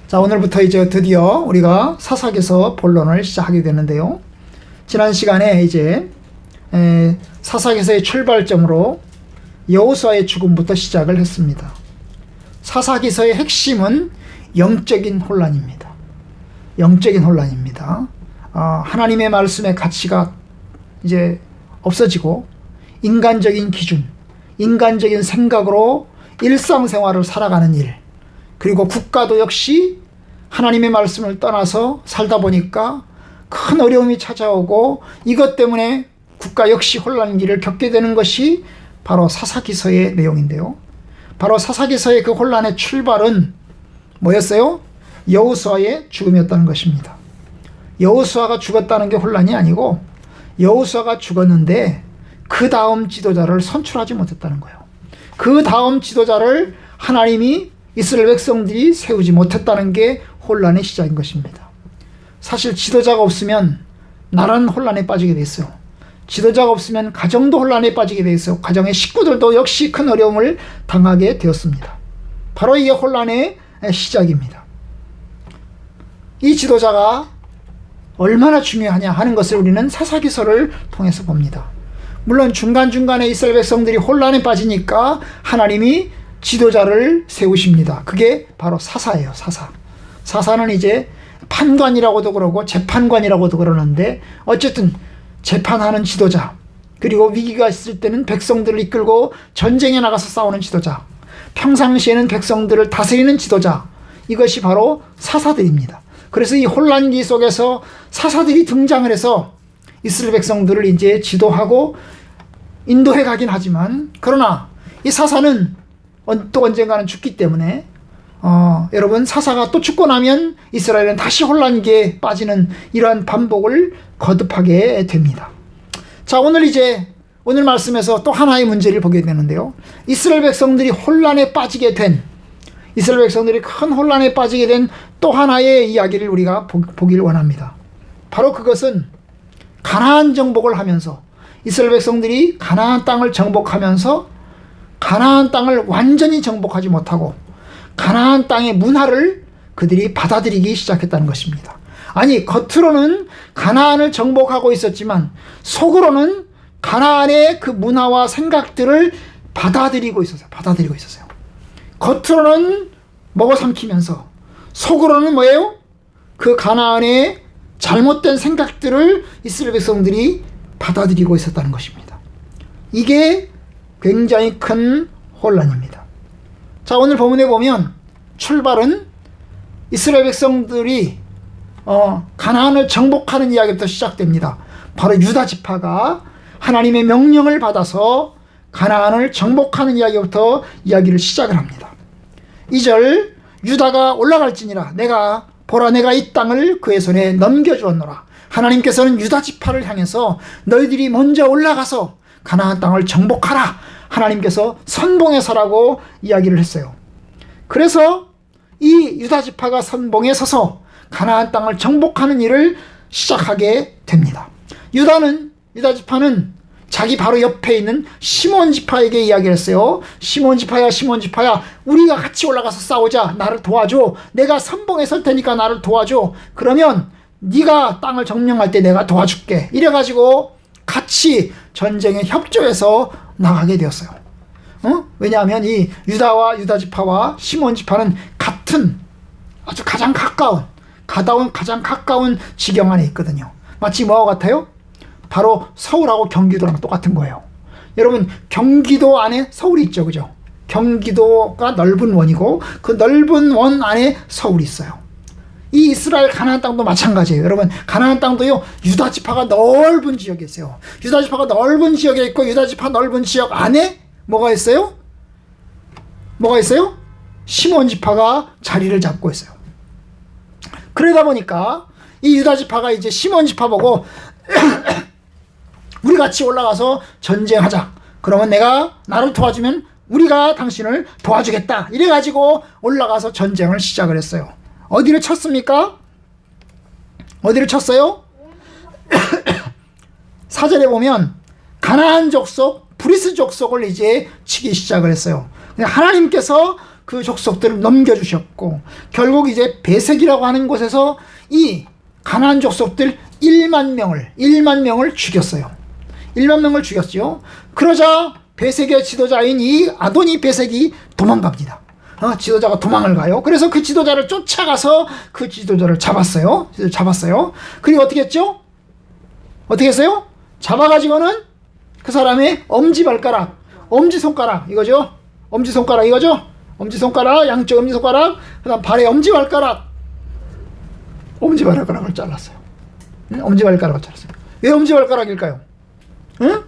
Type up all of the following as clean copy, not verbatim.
자, 오늘부터 이제 드디어 우리가 사사기서 본론을 시작하게 되는데요. 지난 시간에 이제 사사기서의 출발점으로 여호수아의 죽음부터 시작을 했습니다. 사사기서의 핵심은 영적인 혼란입니다. 영적인 혼란입니다. 하나님의 말씀의 가치가 이제 없어지고 인간적인 기준, 인간적인 생각으로 일상생활을 살아가는 일, 그리고 국가도 역시 하나님의 말씀을 떠나서 살다 보니까 큰 어려움이 찾아오고 이것 때문에 국가 역시 혼란의 일을 겪게 되는 것이 바로 사사기서의 내용인데요. 바로 사사기서의 그 혼란의 출발은 뭐였어요? 여호수아의 죽음이었다는 것입니다. 여호수아가 죽었다는 게 혼란이 아니고 여호수아가 죽었는데 그 다음 지도자를 선출하지 못했다는 거예요. 그 다음 지도자를 하나님이 이스라엘 백성들이 세우지 못했다는 게 혼란의 시작인 것입니다. 사실 지도자가 없으면 나라는 혼란에 빠지게 돼 있어요. 지도자가 없으면 가정도 혼란에 빠지게 돼 있어요. 가정의 식구들도 역시 큰 어려움을 당하게 되었습니다. 바로 이게 혼란의 시작입니다. 이 지도자가 얼마나 중요하냐 하는 것을 우리는 사사기서를 통해서 봅니다. 물론 중간중간에 이스라엘 백성들이 혼란에 빠지니까 하나님이 지도자를 세우십니다. 그게 바로 사사예요. 사사는 이제 판관이라고도 그러고 재판관이라고도 그러는데 어쨌든 재판하는 지도자, 그리고 위기가 있을 때는 백성들을 이끌고 전쟁에 나가서 싸우는 지도자, 평상시에는 백성들을 다스리는 지도자, 이것이 바로 사사들입니다. 그래서 이 혼란기 속에서 사사들이 등장을 해서 이스라엘 백성들을 이제 지도하고 인도해 가긴 하지만, 그러나 이 사사는 또 언젠가는 죽기 때문에 여러분, 사사가 또 죽고 나면 이스라엘은 다시 혼란기에 빠지는 이러한 반복을 거듭하게 됩니다. 자, 오늘 말씀에서 또 하나의 문제를 보게 되는데요. 이스라엘 백성들이 큰 혼란에 빠지게 된 또 하나의 이야기를 우리가 보길 원합니다. 바로 그것은 가나안 정복을 하면서 이스라엘 백성들이 가나안 땅을 정복하면서 가나안 땅을 완전히 정복하지 못하고 가나안 땅의 문화를 그들이 받아들이기 시작했다는 것입니다. 아니, 겉으로는 가나안을 정복하고 있었지만 속으로는 가나안의 그 문화와 생각들을 받아들이고 있었어요. 겉으로는 먹어 삼키면서 속으로는 뭐예요? 그 가나안의 잘못된 생각들을 이스라엘 백성들이 받아들이고 있었다는 것입니다. 이게 굉장히 큰 혼란입니다. 자, 오늘 본문에 보면 출발은 이스라엘 백성들이 가나안을 정복하는 이야기부터 시작됩니다. 바로 유다 지파가 하나님의 명령을 받아서 가나안을 정복하는 이야기부터 이야기를 시작을 합니다. 2절, 유다가 올라갈지니라 내가 이 땅을 그의 손에 넘겨주었노라. 하나님께서는 유다 지파를 향해서 너희들이 먼저 올라가서 가나안 땅을 정복하라, 하나님께서 선봉에 서라고 이야기를 했어요. 그래서 이 유다 지파가 선봉에 서서 가나안 땅을 정복하는 일을 시작하게 됩니다. 유다 지파는 자기 바로 옆에 있는 시몬 지파에게 이야기를 했어요. 시몬 지파야, 우리가 같이 올라가서 싸우자. 나를 도와줘. 내가 선봉에 설 테니까 나를 도와줘. 그러면 네가 땅을 점령할 때 내가 도와줄게. 이래가지고 같이 전쟁에 협조해서 나가게 되었어요. 왜냐하면 이 유다 지파와 시몬 지파는 같은 아주 가장 가까운 지경 안에 있거든요. 마치 뭐와 같아요? 바로 서울하고 경기도랑 똑같은 거예요. 여러분, 경기도 안에 서울이 있죠, 그죠? 경기도가 넓은 원이고 그 넓은 원 안에 서울이 있어요. 이 이스라엘 가나안 땅도 마찬가지예요. 여러분, 가나안 땅도요, 유다 지파가 넓은 지역에 있어요. 유다 지파가 넓은 지역에 있고 유다 지파 넓은 지역 안에 뭐가 있어요? 시몬 지파가 자리를 잡고 있어요. 그러다 보니까 이 유다 지파가 이제 시몬 지파 보고 우리 같이 올라가서 전쟁하자. 그러면 나를 도와주면 우리가 당신을 도와주겠다. 이래가지고 올라가서 전쟁을 시작을 했어요. 어디를 쳤습니까? 어디를 쳤어요? 4절에 보면 가나안 족속, 브리스 족속을 이제 치기 시작을 했어요. 하나님께서 그 족속들을 넘겨주셨고, 결국 이제 베색이라고 하는 곳에서 이 가나안 족속들 1만 명을 죽였어요. 1만 명을 죽였죠. 그러자 베색의 지도자인 이 아도니 베색이 도망갑니다. 지도자가 도망을 가요. 그래서 그 지도자를 쫓아가서 그 지도자를 잡았어요. 그리고 어떻게 했죠? 어떻게 했어요? 잡아가지고는 그 사람의 엄지발가락, 엄지손가락 이거죠. 엄지손가락 이거죠. 엄지손가락, 양쪽 엄지손가락, 그 다음 발의 엄지발가락을 잘랐어요. 엄지발가락을 잘랐어요. 왜 엄지발가락일까요? 응?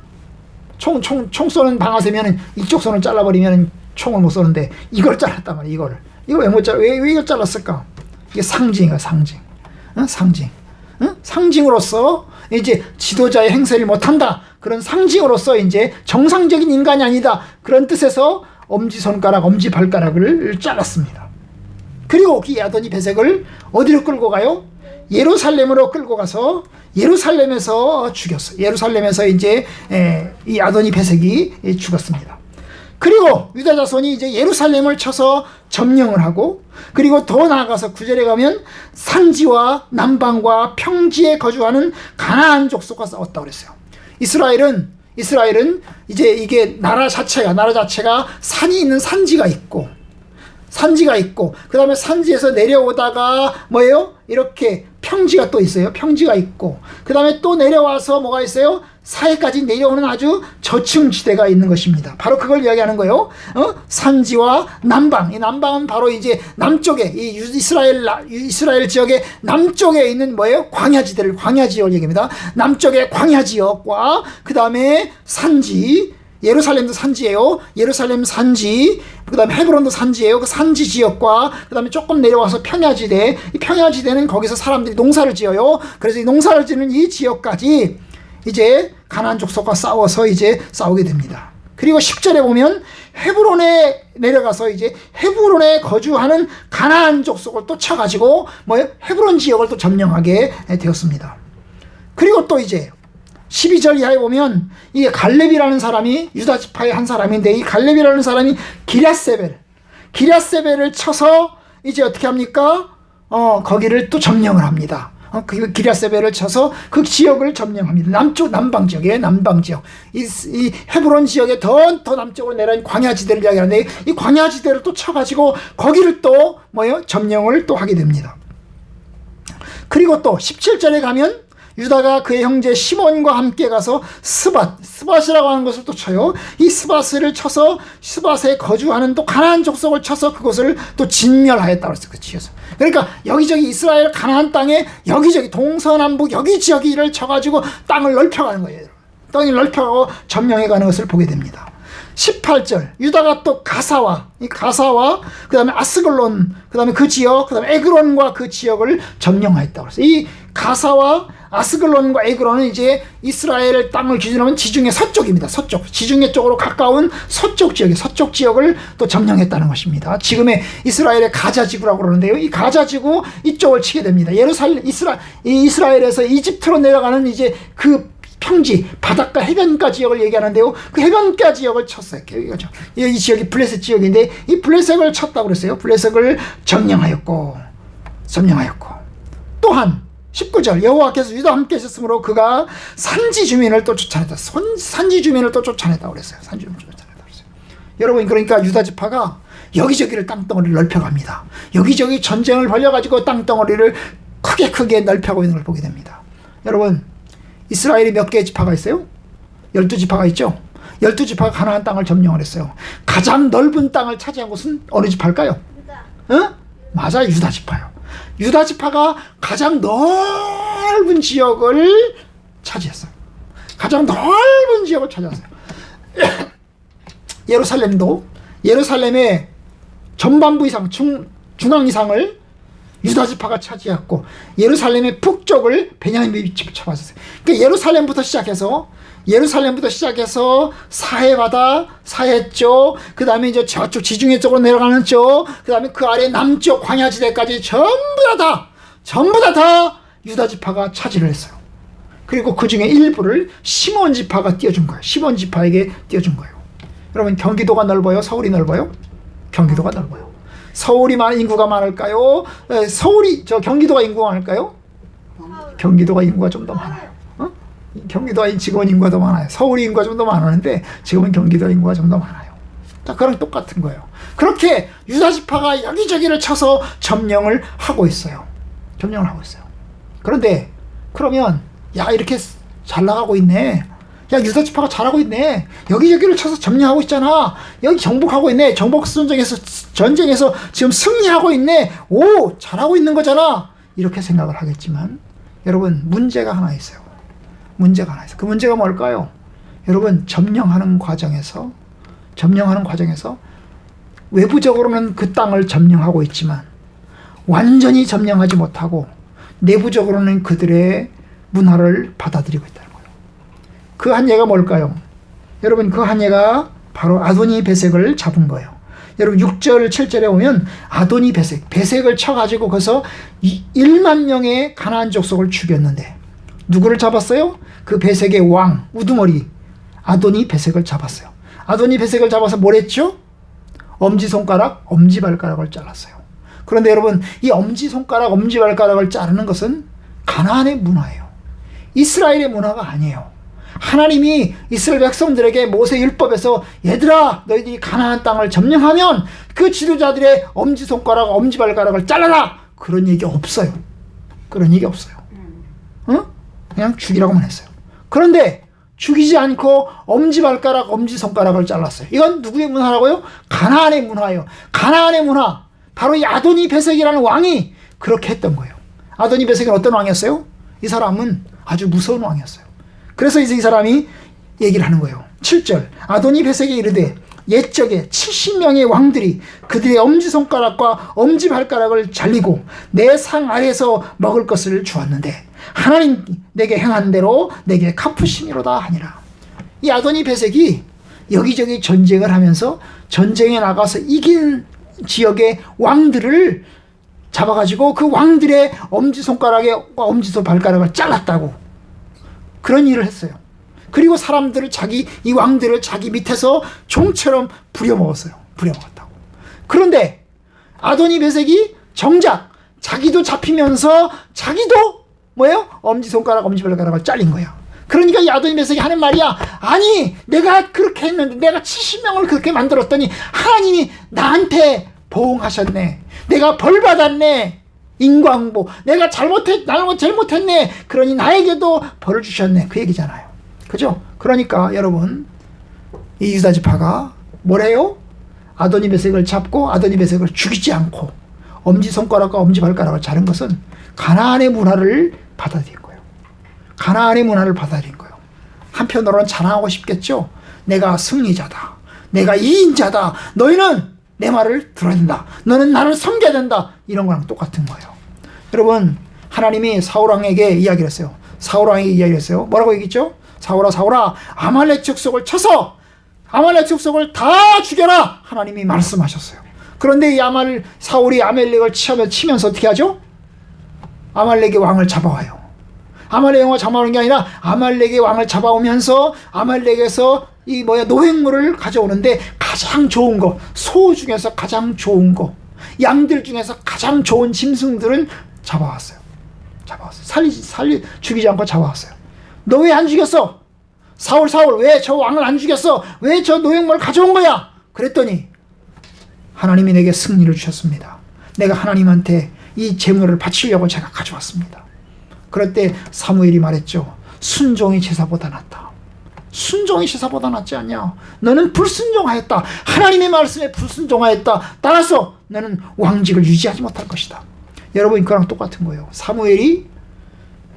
총 쏘는 방아쇠면은 이쪽 손을 잘라버리면 총을 못 쏘는데 이걸 잘랐단 말이에요. 이걸 왜 못 잘라? 왜 이걸 잘랐을까? 이게 상징이야, 상징. 응? 상징. 응? 상징으로서 이제 지도자의 행세를 못한다. 그런 상징으로서 이제 정상적인 인간이 아니다. 그런 뜻에서 엄지손가락, 엄지발가락을 잘랐습니다. 그리고 이 아도니 베색을 어디로 끌고 가요? 예루살렘으로 끌고 가서 예루살렘에서 죽였어요. 예루살렘에서 이제 이 아도니 베색이 죽었습니다. 그리고 유다 자손이 이제 예루살렘을 쳐서 점령을 하고, 그리고 더 나아가서 9절에 가면 산지와 남방과 평지에 거주하는 가나안 족속과 싸웠다고 그랬어요. 이스라엘은 이제 이게 나라 자체가 산이 있는 산지가 있고, 그 다음에 산지에서 내려오다가 뭐예요? 이렇게 평지가 또 있어요. 평지가 있고, 그 다음에 또 내려와서 뭐가 있어요? 사해까지 내려오는 아주 저층지대가 있는 것입니다. 바로 그걸 이야기하는 거예요. 산지와 남방. 이 남방은 바로 이제 남쪽에, 이 이스라엘 지역의 남쪽에 있는 뭐예요? 광야 지역을 얘기합니다. 남쪽의 광야 지역과 그 다음에 산지, 예루살렘도 산지예요. 예루살렘 산지, 그 다음에 헤브론도 산지예요. 그 산지 지역과 그 다음에 조금 내려와서 평야지대. 이 평야지대는 거기서 사람들이 농사를 지어요. 그래서 이 농사를 지는 이 지역까지 이제 가나안 족속과 싸워서 이제 싸우게 됩니다. 그리고 10절에 보면 헤브론에 내려가서 이제 헤브론에 거주하는 가나안 족속을 또 쳐가지고 뭐예요? 헤브론 지역을 또 점령하게 되었습니다. 그리고 또 이제 12절 이하에 보면 이 갈렙이라는 사람이 유다 지파의 한 사람인데, 이 갈렙이라는 사람이 기랴세벨을 쳐서 이제 어떻게 합니까? 거기를 또 점령을 합니다. 그 기랴세벨을 쳐서 그 지역을 점령합니다. 남방 지역이에요. 남방 지역. 이 헤브론 지역의 더 남쪽으로 내려온 광야지대를 이야기하는데, 이 광야지대를 또 쳐가지고 거기를 또 뭐예요? 점령을 또 하게 됩니다. 그리고 또 17절에 가면 유다가 그의 형제 시몬과 함께 가서 스밧이라고 하는 것을 또 쳐요. 이 스밧을 쳐서 스밧에 거주하는 또 가나안 족속을 쳐서 그것을 또 진멸하였다고 했어요. 그 지역에서. 그러니까 여기저기 이스라엘 가나안 땅에 여기저기 동서남북 여기저기를 쳐가지고 땅을 넓혀가는 거예요. 땅을 넓혀가고 점령해가는 것을 보게 됩니다. 18절 유다가 또 가사와 그 다음에 아스글론, 그 다음에 그 지역, 그 다음에 에그론과 그 지역을 점령하였다고 했어요. 이 가사와 아스글론과 에그론은 이제 이스라엘 땅을 기준으로 하면 지중해 서쪽입니다. 지중해 쪽으로 가까운 서쪽 지역을 또 점령했다는 것입니다. 지금의 이스라엘의 가자지구라고 그러는데요. 이 가자지구 이쪽을 치게 됩니다. 이스라엘에서 이집트로 내려가는 이제 그 평지, 바닷가, 해변가 지역을 얘기하는데요. 그 해변가 지역을 쳤어요. 이 지역이 블레셋 지역인데 이 블레셋을 쳤다고 그랬어요. 블레셋을 점령하였고 또한 19절 여호와께서 유다와 함께 하셨으므로 그가 산지 주민을 또 쫓아냈다. 산지 주민을 또 쫓아냈다고 그랬어요. 여러분, 그러니까 유다 지파가 여기저기를 땅덩어리를 넓혀갑니다. 여기저기 전쟁을 벌여가지고 땅덩어리를 크게 넓혀가고 있는 걸 보게 됩니다. 여러분, 이스라엘이 몇 개의 지파가 있어요? 12지파가 있죠. 12지파가 가나안 땅을 점령을 했어요. 가장 넓은 땅을 차지한 곳은 어느 지파일까요? 맞아, 유다 지파요. 유다 지파가 가장 넓은 지역을 차지했어요. 예루살렘의 전반부 이상, 중앙 이상을 유다 지파가 차지했고, 예루살렘의 북쪽을 베냐민 지파가 차지했어요. 그러니까 예루살렘부터 시작해서 사해바다, 사해 쪽, 그 다음에 이제 저쪽 지중해 쪽으로 내려가는 쪽, 그 다음에 그 아래 남쪽 광야지대까지 전부 다 유다 지파가 차지를 했어요. 그리고 그 중에 일부를 시몬 지파가 띄워준 거예요. 시몬 지파에게 띄워준 거예요. 여러분, 경기도가 넓어요? 서울이 넓어요? 경기도가 넓어요. 서울이 인구가 많을까요? 경기도가 인구가 많을까요? 경기도가 인구가 좀 더 많아요. 경기도가 직원 인구가 더 많아요. 서울이 인구가 좀 더 많았는데 지금은 경기도 인구가 좀 더 많아요. 그랑 똑같은 거예요. 그렇게 유다지파가 여기저기를 쳐서 점령을 하고 있어요. 그런데 그러면 이렇게 잘 나가고 있네. 유다지파가 잘하고 있네. 여기저기를 쳐서 점령하고 있잖아. 여기 정복하고 있네. 전쟁에서 지금 승리하고 있네. 오, 잘하고 있는 거잖아. 이렇게 생각을 하겠지만 여러분, 문제가 하나 있어요. 그 문제가 뭘까요? 여러분, 점령하는 과정에서 외부적으로는 그 땅을 점령하고 있지만 완전히 점령하지 못하고 내부적으로는 그들의 문화를 받아들이고 있다는 거예요. 그 한 예가 뭘까요? 여러분, 그 한 예가 바로 아도니 베색을 잡은 거예요. 여러분, 6절 7절에 보면 아도니 베색을 쳐가지고 거기서 1만 명의 가나안 족속을 죽였는데 누구를 잡았어요? 그 베색의 왕 우두머리 아도니 베색을 잡았어요. 아도니 베색을 잡아서 뭘 했죠? 엄지손가락, 엄지발가락을 잘랐어요. 그런데 여러분, 이 엄지손가락, 엄지발가락을 자르는 것은 가나안의 문화예요. 이스라엘의 문화가 아니에요. 하나님이 이스라엘 백성들에게 모세 율법에서 얘들아, 너희들이 가나안 땅을 점령하면 그 지도자들의 엄지손가락, 엄지발가락을 잘라라! 그런 얘기 없어요. 그냥 죽이라고만 했어요. 그런데 죽이지 않고 엄지발가락, 엄지손가락을 잘랐어요. 이건 누구의 문화라고요? 가나안의 문화예요. 가나안의 문화. 바로 이 아도니 베색이라는 왕이 그렇게 했던 거예요. 아도니 베색은 어떤 왕이었어요? 이 사람은 아주 무서운 왕이었어요. 그래서 이제 이 사람이 얘기를 하는 거예요. 7절. 아도니 베색이 이르되 옛적에 70명의 왕들이 그들의 엄지손가락과 엄지발가락을 잘리고 내 상 아래에서 먹을 것을 주었는데 하나님 내게 행한 대로 내게 갚으시미로다 하니라. 이 아도니 베색이 여기저기 전쟁을 하면서 전쟁에 나가서 이긴 지역의 왕들을 잡아가지고 그 왕들의 엄지손가락과 엄지발가락을 잘랐다고 그런 일을 했어요. 그리고 이 왕들을 자기 밑에서 종처럼 부려먹었다고. 그런데 아도니 베색이 정작 자기도 잡히면서 자기도 엄지손가락, 엄지발가락을 잘린 거야. 그러니까 이 아도니 베색이 하는 말이야. 아니, 내가 그렇게 했는데, 내가 70명을 그렇게 만들었더니 하나님이 나한테 보응하셨네. 내가 벌 받았네. 인광보. 내가 잘못했네. 그러니 나에게도 벌을 주셨네. 그 얘기잖아요. 그죠? 그러니까 여러분, 이 유다지파가 뭐래요? 아도니 베색을 잡고 아도니 베색을 죽이지 않고 엄지손가락과 엄지발가락을 자른 것은 가나안의 문화를 받아들인 거예요. 한편으로는 자랑하고 싶겠죠. 내가 승리자다. 내가 이인자다. 너희는 내 말을 들어야 된다. 너는 나를 섬겨야 된다. 이런 거랑 똑같은 거예요. 여러분, 하나님이 사울왕에게 이야기를 했어요. 뭐라고 얘기했죠? 사울아, 아말렉 족속을 쳐서 아말렉 족속을 다 죽여라. 하나님이 말씀하셨어요. 그런데 이 사울이 아말렉을 치면서 어떻게 하죠? 아말렉의 왕을 잡아와요. 아말렉의 왕을 잡아오는 게 아니라 아말렉의 왕을 잡아오면서 아말렉에서 노획물을 가져오는데 가장 좋은 거, 소 중에서 가장 좋은 거, 양들 중에서 가장 좋은 짐승들을 잡아왔어요. 죽이지 않고 잡아왔어요. 너 왜 안 죽였어? 사울, 왜 저 왕을 안 죽였어? 왜 저 노획물을 가져온 거야? 그랬더니 하나님이 내게 승리를 주셨습니다. 내가 하나님한테 이 제물을 바치려고 제가 가져왔습니다. 그럴 때 사무엘이 말했죠. 순종이 제사보다 낫다. 순종이 제사보다 낫지 않냐? 너는 불순종하였다. 하나님의 말씀에 불순종하였다. 따라서 너는 왕직을 유지하지 못할 것이다. 여러분, 그거랑 똑같은 거예요. 사무엘이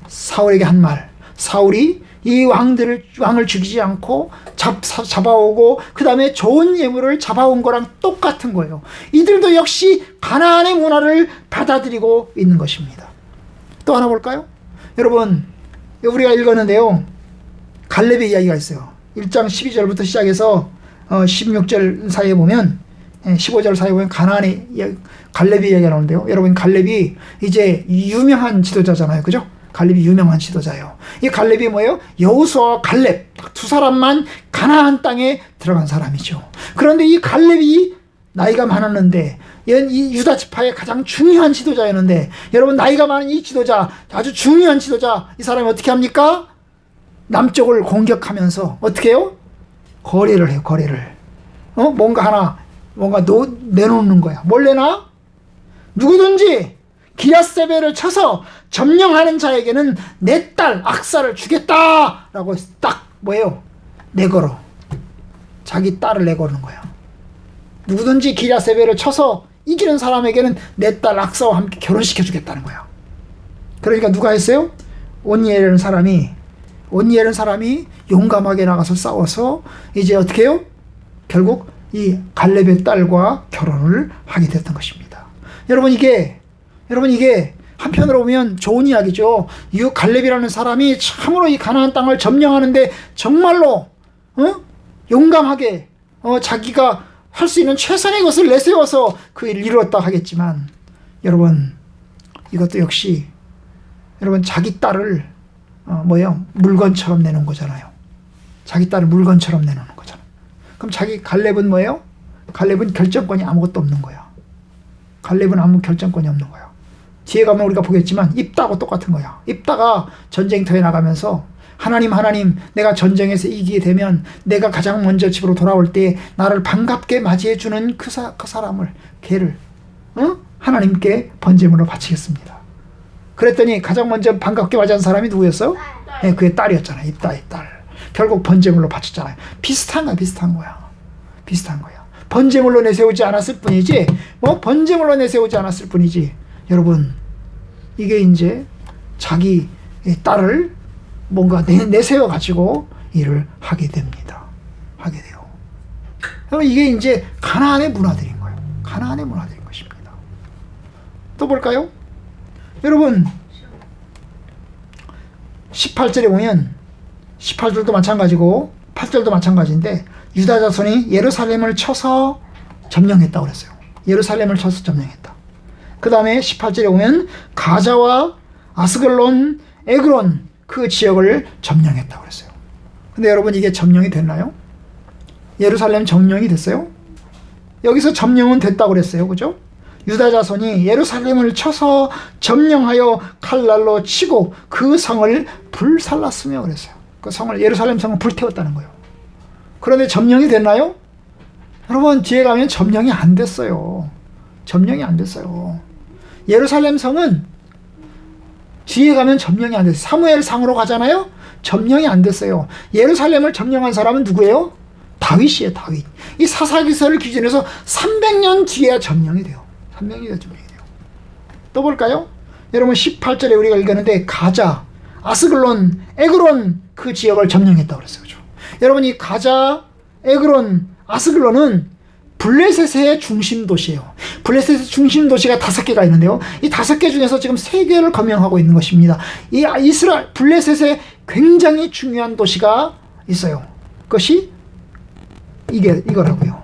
사울에게 한 말. 사울이 이 왕을 죽이지 않고 잡아오고 그 다음에 좋은 예물을 잡아온 거랑 똑같은 거예요. 이들도 역시 가나안의 문화를 받아들이고 있는 것입니다. 또 하나 볼까요? 여러분, 우리가 읽었는데요. 갈렙의 이야기가 있어요. 1장 12절부터 시작해서 16절 사이에 보면 15절 사이에 보면 갈렙의 이야기가 나오는데요. 여러분, 갈렙이 이제 유명한 지도자잖아요. 그죠? 갈렙이 유명한 지도자예요. 이 갈렙이 뭐예요? 여호수아와 갈렙 두 사람만 가나안 땅에 들어간 사람이죠. 그런데 이 갈렙이 나이가 많았는데 이 유다 지파의 가장 중요한 지도자였는데 여러분 나이가 많은 이 지도자 아주 중요한 지도자 이 사람이 어떻게 합니까? 남쪽을 공격하면서 어떻게 해요? 거래를 해요. 거래를 뭔가 내놓는 거야. 뭘 내놔? 누구든지 기랴세벨을 쳐서 점령하는 자에게는 내 딸 악사를 주겠다라고 딱 뭐예요? 내걸어. 자기 딸을 내거는 거야. 누구든지 기랴세벨을 쳐서 이기는 사람에게는 내 딸 악사와 함께 결혼시켜 주겠다는 거야. 그러니까 누가 했어요? 온니엘이라는 사람이 용감하게 나가서 싸워서 이제 어떻게 해요? 결국 이 갈렙의 딸과 결혼을 하게 됐던 것입니다. 여러분 이게 한편으로 보면 좋은 이야기죠. 이 갈렙이라는 사람이 참으로 이 가나안 땅을 점령하는데 정말로 용감하게 자기가 할 수 있는 최선의 것을 내세워서 그 일을 이루었다 하겠지만 여러분 이것도 역시 여러분 자기 딸을 물건처럼 내놓은 거잖아요. 자기 딸을 물건처럼 내놓는 거잖아요. 그럼 갈렙은 뭐예요? 갈렙은 결정권이 아무것도 없는 거야. 갈렙은 아무 결정권이 없는 거야. 뒤에 가면 우리가 보겠지만 입다하고 똑같은 거야. 입다가 전쟁터에 나가면서 하나님 내가 전쟁에서 이기게 되면 내가 가장 먼저 집으로 돌아올 때 나를 반갑게 맞이해주는 그 사람을 걔를 하나님께 번제물로 바치겠습니다. 그랬더니 가장 먼저 반갑게 맞이한 사람이 누구였어요? 네, 그의 딸이었잖아요. 입다의 딸. 결국 번제물로 바쳤잖아요. 비슷한 거야. 번제물로 내세우지 않았을 뿐이지 번제물로 내세우지 않았을 뿐이지 여러분 이게 이제 자기 딸을 뭔가 내세워 가지고 일을 하게 됩니다. 하게 돼요. 그럼 이게 이제 가나안의 문화들인 거예요. 가나안의 문화들인 것입니다. 또 볼까요? 여러분 18절에 보면 18절도 마찬가지고 8절도 마찬가지인데 유다 자손이 예루살렘을 쳐서 점령했다고 그랬어요. 예루살렘을 쳐서 점령했다. 그 다음에 18절에 보면 가자와 아스글론, 에그론 그 지역을 점령했다고 그랬어요. 근데 여러분 이게 점령이 됐나요? 예루살렘 점령이 됐어요? 여기서 점령은 됐다고 그랬어요. 그죠? 유다 자손이 예루살렘을 쳐서 점령하여 칼날로 치고 그 성을 불살랐으며 그랬어요. 그 성을 예루살렘 성을 불태웠다는 거예요. 그런데 점령이 됐나요? 여러분 뒤에 가면 점령이 안 됐어요. 예루살렘 성은 뒤에 가면 점령이 안 됐어요. 사무엘 상으로 가잖아요. 점령이 안 됐어요. 예루살렘을 점령한 사람은 누구예요? 다윗이에요. 다윗. 이 사사기서를 기준해서 300년 뒤에야 점령이 돼요. 300년 뒤에 점령이 돼요. 또 볼까요? 여러분 18절에 우리가 읽었는데 가자, 아스글론, 에그론 그 지역을 점령했다고 그랬어요. 그렇죠? 여러분 이 가자, 에그론, 아스글론은 블레셋의 중심 도시예요. 블레셋의 중심 도시가 5개가 있는데요. 이 5개 중에서 지금 3개를 점령하고 있는 것입니다. 이 블레셋의 굉장히 중요한 도시가 있어요. 그것이 이거라고요.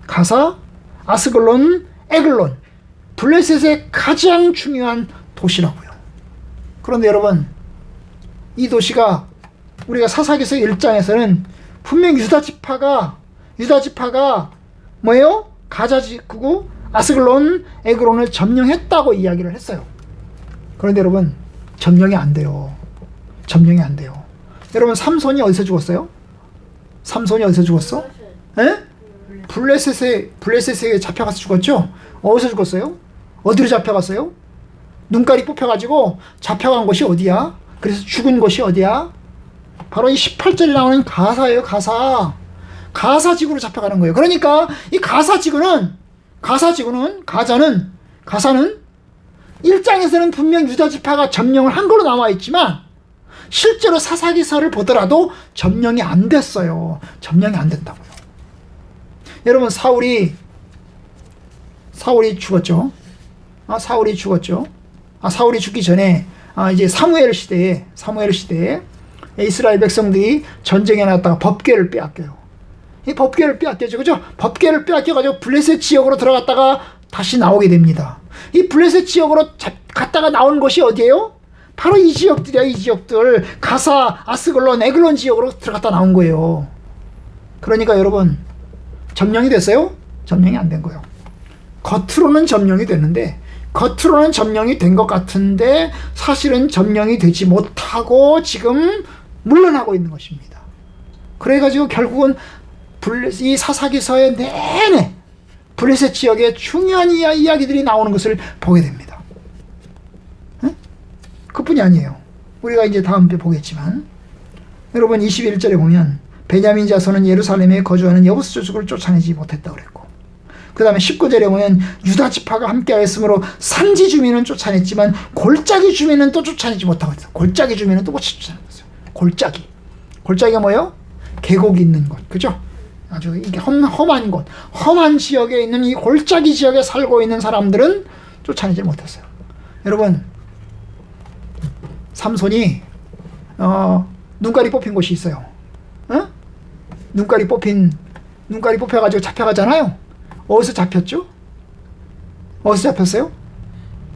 가사, 아스글론, 에글론. 블레셋의 가장 중요한 도시라고요. 그런데 여러분 이 도시가 우리가 사사기서 1장에서는 분명 유다 지파가 뭐예요? 가자 지구고 아스글론, 에그론을 점령했다고 이야기를 했어요. 그런데 여러분 점령이 안 돼요. 여러분 삼손이 어디서 죽었어요? 에? 블레셋에 잡혀가서 죽었죠? 어디서 죽었어요? 어디로 잡혀갔어요? 눈깔이 뽑혀가지고 잡혀간 곳이 어디야? 그래서 죽은 곳이 어디야? 바로 이 18절에 나오는 가사예요. 가사 지구로 잡혀가는 거예요. 그러니까 이 가사는 1장에서는 분명 유다 지파가 점령을 한 걸로 나와 있지만 실제로 사사기서를 보더라도 점령이 안 됐어요. 점령이 안 됐다고요. 여러분 사울이 죽었죠. 사울이 죽기 전에 이제 사무엘 시대에 이스라엘 백성들이 전쟁에 나갔다가 법궤를 빼앗겨요. 이 법궤를 빼앗겼죠. 그죠? 법궤를 빼앗겨가지고 블레셋 지역으로 들어갔다가 다시 나오게 됩니다. 이 블레셋 지역으로 갔다가 나온 곳이 어디예요? 바로 이 지역들이야. 이 지역들. 가사, 아스글론, 에글론 지역으로 들어갔다 나온 거예요. 그러니까 여러분 점령이 됐어요? 점령이 안 된 거예요. 겉으로는 점령이 됐는데, 겉으로는 점령이 된 것 같은데 사실은 점령이 되지 못하고 지금 물러나고 있는 것입니다. 그래가지고 결국은 이 사사기서의 내내 블레셋 지역의 중요한 이야기들이 나오는 것을 보게 됩니다. 응? 그뿐이 아니에요. 우리가 이제 다음 때 보겠지만, 여러분 21절에 보면 베냐민 자손은 예루살렘에 거주하는 여부스 족속을 쫓아내지 못했다고 그랬고, 그 다음에 19절에 보면 유다 지파가 함께하였으므로 산지 주민은 쫓아냈지만 골짜기 주민은 또 쫓아내지 못하고 있어요. 골짜기 주민은 또 못 쫓아냈어요. 골짜기가 뭐예요? 계곡이 있는 곳, 그죠? 아주 이게 험한 곳, 험한 지역에 있는 이 골짜기 지역에 살고 있는 사람들은 쫓아내지 못했어요. 여러분, 삼손이 눈깔이 뽑힌 곳이 있어요. 어? 눈깔이 뽑혀가지고 잡혀가잖아요. 어디서 잡혔죠? 어디서 잡혔어요?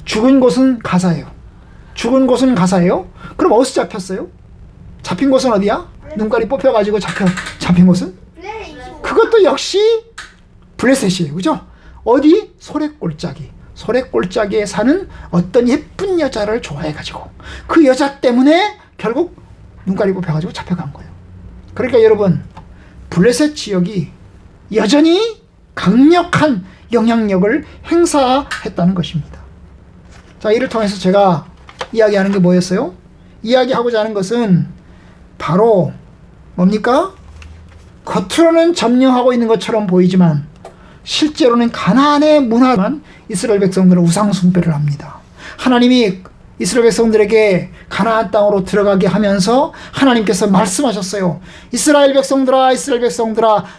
죽은 곳은 가사예요. 그럼 어디서 잡혔어요? 잡힌 곳은 어디야? 눈깔이 뽑혀가지고 잡힌 곳은? 그것도 역시 블레셋이에요. 그죠? 어디? 소래골짜기에 사는 어떤 예쁜 여자를 좋아해가지고 그 여자 때문에 결국 눈깔이 뽑혀가지고 잡혀간 거예요. 그러니까 여러분, 블레셋 지역이 여전히 강력한 영향력을 행사했다는 것입니다. 자, 이를 통해서 제가 이야기하는 게 뭐였어요? 이야기하고자 하는 것은 바로 뭡니까? 겉으로는 점령하고 있는 것처럼 보이지만 실제로는 가나안의 문화만 이스라엘 백성들은 우상 숭배를 합니다. 하나님이 이스라엘 백성들에게 가나안 땅으로 들어가게 하면서 하나님께서 말씀하셨어요. 이스라엘 백성들아,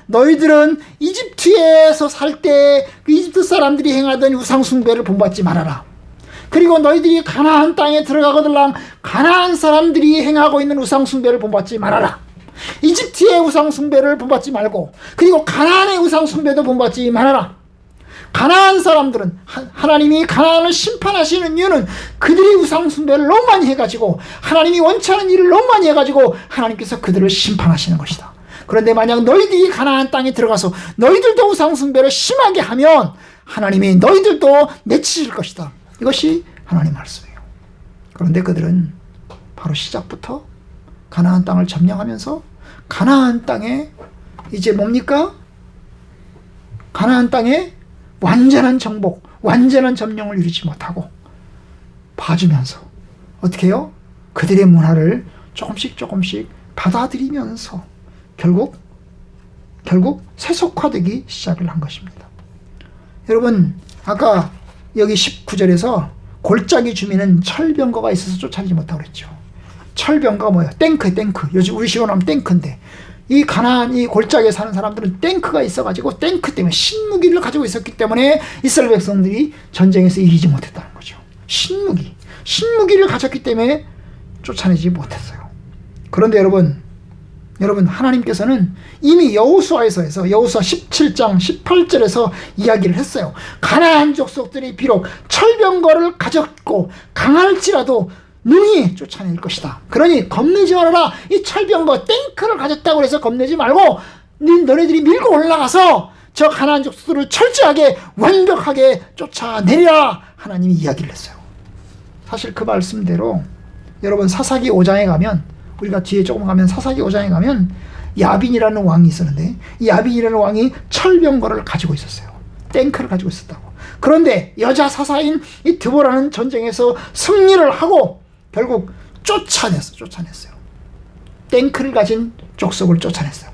너희들은 이집트에서 살 때 그 이집트 사람들이 행하던 우상 숭배를 본받지 말아라. 그리고 너희들이 가나안 땅에 들어가거들랑 가나안 사람들이 행하고 있는 우상 숭배를 본받지 말아라. 이집트의 우상 숭배를 본받지 말고, 그리고 가나안의 우상 숭배도 본받지 말아라. 가나안 사람들은 하나님이 가나안을 심판하시는 이유는 그들이 우상 숭배를 너무 많이 해가지고, 하나님이 원치 않은 일을 너무 많이 해가지고 하나님께서 그들을 심판하시는 것이다. 그런데 만약 너희들이 가나안 땅에 들어가서 너희들도 우상 숭배를 심하게 하면 하나님이 너희들도 내치실 것이다. 이것이 하나님 말씀이에요. 그런데 그들은 바로 시작부터 가나안 땅을 점령하면서 가나안 땅에 이제 뭡니까? 가나안 땅에 완전한 정복, 완전한 점령을 이루지 못하고 봐주면서 어떻게 해요? 그들의 문화를 조금씩 받아들이면서 결국 세속화되기 시작을 한 것입니다. 여러분, 아까 여기 19절에서 골짜기 주민은 철병거가 있어서 쫓아내지 못하고 그랬죠. 철병거가 뭐예요? 탱크. 요즘 우리 식으로 하면 탱크인데, 이 가나안 이 골짜기에 사는 사람들은 탱크가 있어가지고 탱크 때문에 신무기를 가지고 있었기 때문에 이스라엘 백성들이 전쟁에서 이기지 못했다는 거죠. 신무기를 가졌기 때문에 쫓아내지 못했어요. 그런데 여러분 하나님께서는 이미 여호수아에서 해서 여호수아 17장 18절에서 이야기를 했어요. 가나안 족속들이 비록 철병거를 가졌고 강할지라도 능히 쫓아낼 것이다. 그러니 겁내지 말아라. 이 철병거 탱크를 가졌다고 해서 겁내지 말고 너네들이 밀고 올라가서 저 가나안 족속들을 철저하게 완벽하게 쫓아내리라. 하나님이 이야기를 했어요. 사실 그 말씀대로 여러분 사사기 5장에 가면, 우리가 뒤에 조금 가면 사사기 5장에 가면 야빈이라는 왕이 있었는데, 이 야빈이라는 왕이 철병거를 가지고 있었어요. 탱크를 가지고 있었다고. 그런데 여자 사사인 이 드보라는 전쟁에서 승리를 하고 결국 쫓아냈어요. 탱크를 가진 족속을 쫓아냈어요.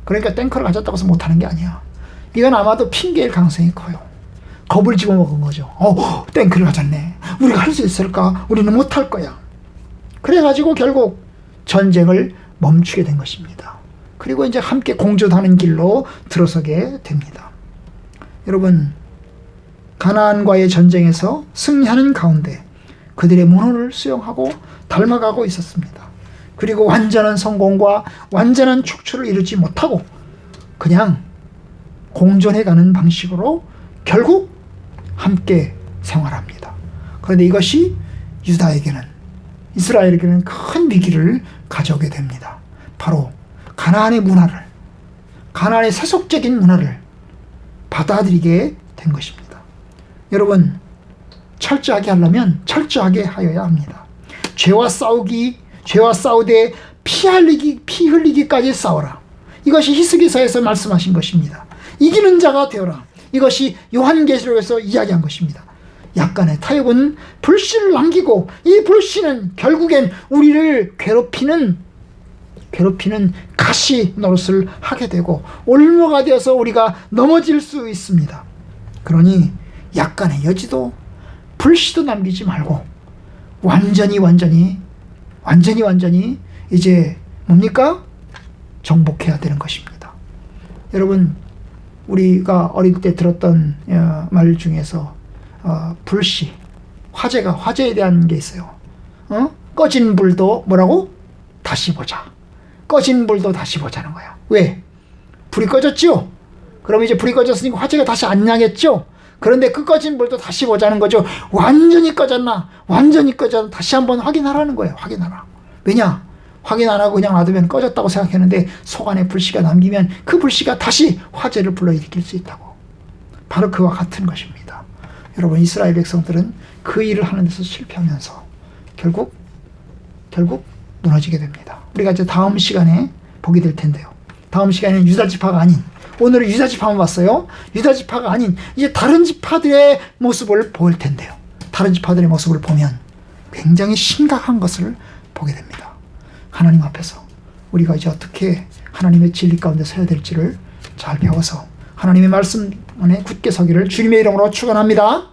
그러니까 탱크를 가졌다고 해서 못하는 게 아니야. 이건 아마도 핑계일 가능성이 커요. 겁을 집어먹은 거죠. 탱크를 가졌네. 우리가 할 수 있을까? 우리는 못할 거야. 그래가지고 결국 전쟁을 멈추게 된 것입니다. 그리고 이제 함께 공존하는 길로 들어서게 됩니다. 여러분, 가나안과의 전쟁에서 승리하는 가운데 그들의 문호를 수용하고 닮아가고 있었습니다. 그리고 완전한 성공과 완전한 축출을 이루지 못하고 그냥 공존해가는 방식으로 결국 함께 생활합니다. 그런데 이것이 유다에게는, 이스라엘에게는 큰 위기를 가져오게 됩니다. 바로 가나안의 문화를, 가나안의 세속적인 문화를 받아들이게 된 것입니다. 여러분, 철저하게 하려면 철저하게 하여야 합니다. 죄와 싸우되 피 흘리기까지 싸워라. 이것이 히스기서에서 말씀하신 것입니다. 이기는 자가 되어라. 이것이 요한계시록에서 이야기한 것입니다. 약간의 타협은 불씨를 남기고, 이 불씨는 결국엔 우리를 괴롭히는 가시 노릇을 하게 되고 올무가 되어서 우리가 넘어질 수 있습니다. 그러니 약간의 여지도 불씨도 남기지 말고 완전히 이제 뭡니까? 정복해야 되는 것입니다. 여러분, 우리가 어릴 때 들었던 말 중에서 불씨, 화재에 대한 게 있어요. 꺼진 불도 뭐라고? 다시 보자. 꺼진 불도 다시 보자는 거야. 왜? 불이 꺼졌죠? 그럼 이제 불이 꺼졌으니까 화재가 다시 안 나겠죠? 그런데 그 꺼진 불도 다시 보자는 거죠. 완전히 꺼졌나 다시 한번 확인하라는 거예요. 확인하라. 왜냐? 확인 안 하고 그냥 놔두면 꺼졌다고 생각했는데 속 안에 불씨가 남기면 그 불씨가 다시 화재를 불러일으킬 수 있다고. 바로 그와 같은 것입니다. 여러분, 이스라엘 백성들은 그 일을 하는 데서 실패하면서 결국 무너지게 됩니다. 우리가 이제 다음 시간에 보게 될 텐데요. 다음 시간에는 유다지파가 아닌, 오늘은 유다지파만 봤어요. 유다지파가 아닌 이제 다른 지파들의 모습을 볼 텐데요. 다른 지파들의 모습을 보면 굉장히 심각한 것을 보게 됩니다. 하나님 앞에서 우리가 이제 어떻게 하나님의 진리 가운데 서야 될지를 잘 배워서 하나님의 말씀 안에 굳게 서기를 주님의 이름으로 축원합니다.